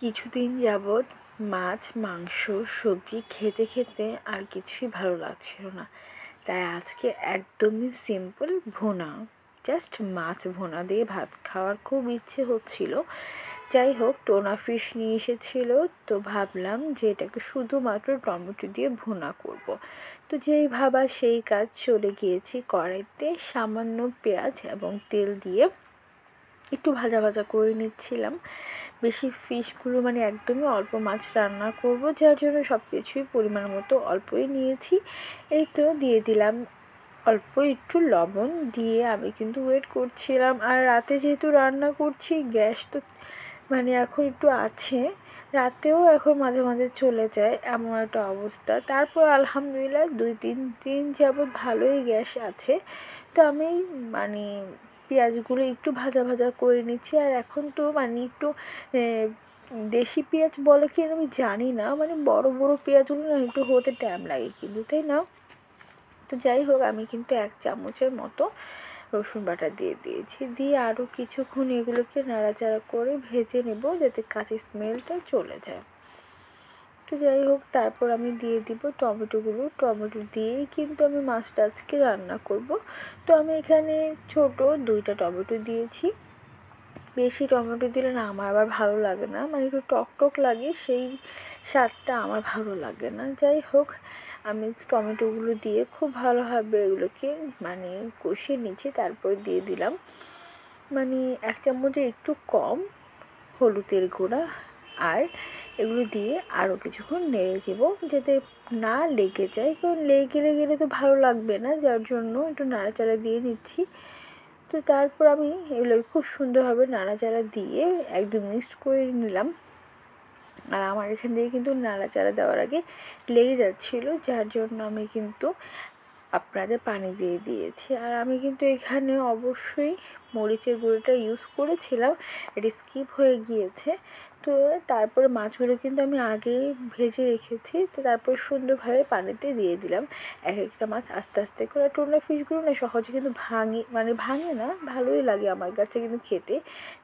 কিছুদিন যাবৎ মাছ মাংস সবজি খেতে খেতে আর কিছুই ভালো লাগছিল না, তাই আজকে একদমই সিম্পল ভুনা, জাস্ট মাছ ভুনা দিয়ে ভাত খাওয়ার খুব ইচ্ছে হচ্ছিল। যাই হোক, টোনা ফিশ নিয়ে এসেছিল, তো ভাবলাম যে এটাকে শুধুমাত্র টমেটো দিয়ে ভুনা করব। তো যেই ভাবা সেই কাজ, চলে গিয়েছি কড়াইতে সামান্য পেঁয়াজ এবং তেল দিয়ে একটু ভাজা ভাজা করে নিচ্ছিলাম। বেশি ফিশগুলো একদমই অল্প মাছ রান্না করব, যার জন্য সব কিছুই পরিমাণ মতো অল্পই নিয়েছি। এই তো দিয়ে দিলাম অল্প একটু লবণ, দিয়ে আমি কিন্তু ওয়েট করছিলাম। আর রাতে যেহেতু রান্না করছি, গ্যাস তো এখন একটু আছে, রাতেও এখন মাঝে মাঝে চলে যায়, এমন একটা অবস্থা। তারপর আলহামদুলিল্লাহ 2-3 দিন যাবৎ ভালোই গ্যাস আছে। তো আমি মানে পেঁয়াজগুলো একটু ভাজা ভাজা করে নিচ্ছি। আর এখন তো একটু দেশি পেঁয়াজ বলে কি আমি জানি না, বড় বড় পেঁয়াজগুলো না একটু হতে টাইম লাগে কিন্তু, তাই না? তো যাই হোক, আমি কিন্তু 1 চামচের মতো রসুন বাটা দিয়ে দিয়েছি, দিয়ে আরও কিছুক্ষণ এগুলোকে নাড়াচাড়া করে ভেজে নেব, যাতে কাঁচা স্মেলটা চলে যায়। তো যাই হোক, তারপর আমি দিয়ে দিব টমেটোগুলো। টমেটো দিয়েই কিন্তু আমি মাছটা আজকে রান্না করব। তো আমি এখানে ছোট 2টা টমেটো দিয়েছি। বেশি টমেটো দিলে না আমার আবার ভালো লাগে না, একটু টক টক লাগে, সেই স্বাদটা আমার ভালো লাগে না। যাই হোক, আমি টমেটোগুলো দিয়ে খুব ভালোভাবে এগুলোকে কষিয়ে নিচ্ছি। তারপর দিয়ে দিলাম 1 চামচে একটু কম হলুদের গুঁড়া, আর এগুলো দিয়ে আরও কিছুক্ষণ নেড়ে দেবো, যাতে না লেগে যায়, কারণ লেগে গেলে তো ভালো লাগবে না, যার জন্য একটু নাড়াচাড়া দিয়ে নিচ্ছি। তো তারপর আমি এগুলোকে খুব সুন্দরভাবে নাড়াচাড়া দিয়ে একদম মিক্সড করে নিলাম। আর আমার এখান থেকে কিন্তু নাড়াচাড়া দেওয়ার আগে লেগে যাচ্ছিলো, যার জন্য আমি কিন্তু আপনাদের পানি দিয়ে দিয়েছি। আর আমি কিন্তু এখানে অবশ্যই মরিচের গুঁড়োটা ইউজ করেছিলাম, এটা স্কিপ হয়ে গিয়েছে। তো তারপরে মাছগুলো কিন্তু আমি আগেই ভেজে রেখেছি, তো তারপর সুন্দরভাবে পানিতে দিয়ে দিলাম এক একটা মাছ আস্তে আস্তে করে। টোনা ফিশগুলো না সহজে কিন্তু ভাঙে না, ভালোই লাগে আমার কাছে কিন্তু খেতে।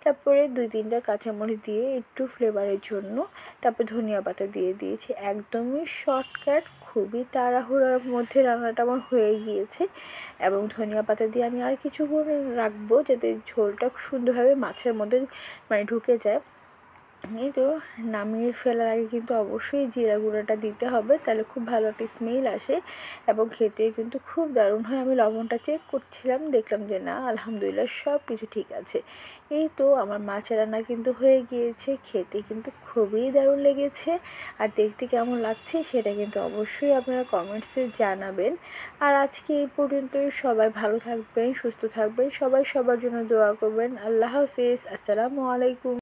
তারপরে 2-3টা কাঁচামরিচ দিয়ে একটু ফ্লেভারের জন্য, তারপর ধনিয়া পাতা দিয়ে দিয়েছি। একদমই শর্টকাট, খুবই তাড়াহুড়োর মধ্যে রান্নাটা আমার হয়ে গিয়েছে। এবং ধনিয়া পাতা দিয়ে আমি আর কিছুক্ষণ রাখবো, যাতে ঝোলটা সুন্দরভাবে মাছের মধ্যে ঢুকে যায়। এই তো নামিয়ে ফেলার আগে কিন্তু অবশ্যই জিরা গুঁড়োটা দিতে হবে, তাহলে খুব ভালো একটা স্মেল আসে এবং খেতে কিন্তু খুব দারুণ হয়। আমি লবণটা চেক করছিলাম, দেখলাম যে না, আলহামদুলিল্লাহ সব কিছু ঠিক আছে। এই তো আমার মাছ রান্না কিন্তু হয়ে গিয়েছে, খেতে কিন্তু খুবই দারুণ লেগেছে। আর দেখতে কেমন লাগছে সেটা কিন্তু অবশ্যই আপনারা কমেন্টসে জানাবেন। আর আজকে এই পর্যন্তই। সবাই ভালো থাকবেন, সুস্থ থাকবেন, সবাই সবার জন্য দোয়া করবেন। আল্লাহ হাফেজ, আসসালামু আলাইকুম।